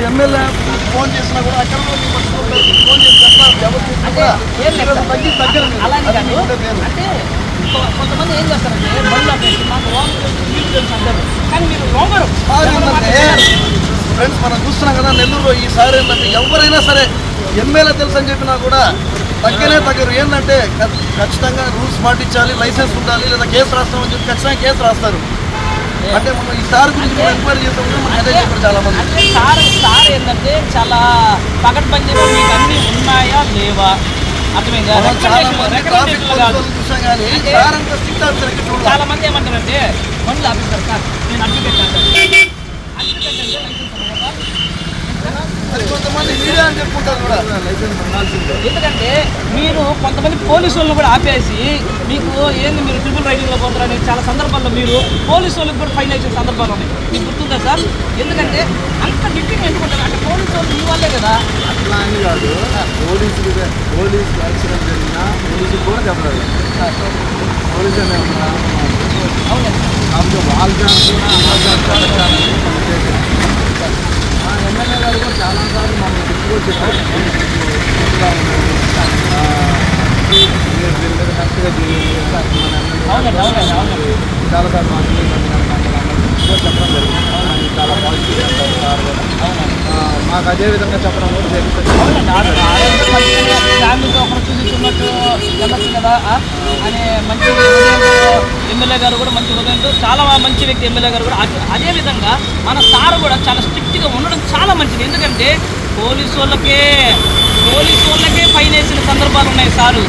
MLA phone చేసినా కూడా అక్కడ ఫోన్ చేసి చెప్తారు అలానే కాదు. అంటే కొంతమంది ఏం చేస్తారంటే బండ్లు ఆపేసి మాకు అంటారు, కానీ మీరు లోగరు ఫ్రెండ్స్ మనం చూస్తున్నాం కదా నెల్లూరులో ఈసారి ఏంటంటే ఎవరైనా సరే ఎమ్మెల్యే తెలుసు అని చెప్పినా కూడా తగ్గరు. ఏంటంటే ఖచ్చితంగా రూల్స్ పాటించాలి, లైసెన్స్ ఉండాలి, లేదా కేసు రాస్తామని చెప్పి ఖచ్చితంగా కేసు రాస్తారు. అంటే మనం ఈ సార్ గురించి ఎంక్వైరీ చేస్తాం అదే చెప్పారు చాలా మంది. అంటే సార్ ఏంటంటే చాలా పకడ్బందీగా మీకు అన్నీ ఉన్నాయా లేవా అర్థమైందా? చాలా మంది ఏమంటారంటే బండ్లు ఆఫీసర్ సార్ నేను అడ్వకేట్ అంటారు. కొంతమంది మీడియా అని చెప్పుకుంటారు కూడా లైసెన్స్ ఉండాల్సిందే. ఎందుకంటే మీరు కొంతమంది పోలీసు వాళ్ళని కూడా ఆపేసి మీకు ఏంది మీరు ట్రిపుల్ రైడింగ్లో పోతారని చాలా సందర్భాల్లో మీరు పోలీసు వాళ్ళకి కూడా ఫైన్ వేసిన సందర్భాలు ఉన్నాయి. మీకు గుర్తుందా సార్? ఎందుకంటే అంత గిట్టిగా ఎందుకుంటారు అంటే పోలీసు వాళ్ళు మీ వాళ్ళే కదా. అట్లా అని కాదు, పోలీసు యాక్సిడెంట్ జరిగినా పోలీసులు కూడా చెప్పలేదు. పోలీసు అవునండి. వాళ్ళ ఎమ్మెల్యే గారు కూడా చాలాసార్లు మమ్మల్ని తిప్పుకొచ్చి కరెక్ట్గా చాలాసార్లు చెప్పడం జరిగింది. చాలా పాజిటివ్ సార్ కూడా మాకు అదే విధంగా చెప్పడం కూడా జరుగుతుంది. ఫ్యామిలీతో ఒకరు చూపించున్నట్టు వెళ్ళచ్చు కదా అనే మంచి ఎమ్మెల్యే గారు కూడా మంచి హృదయంతో చాలా మంచి వ్యక్తి ఎమ్మెల్యే గారు కూడా. అదేవిధంగా మన సార్ కూడా చాలా స్ట్రిక్ట్గా ఉండడం చాలా మంచిది. ఎందుకంటే పోలీసు వాళ్ళకే ఫైన్ వేసిన సందర్భాలు ఉన్నాయి సారు.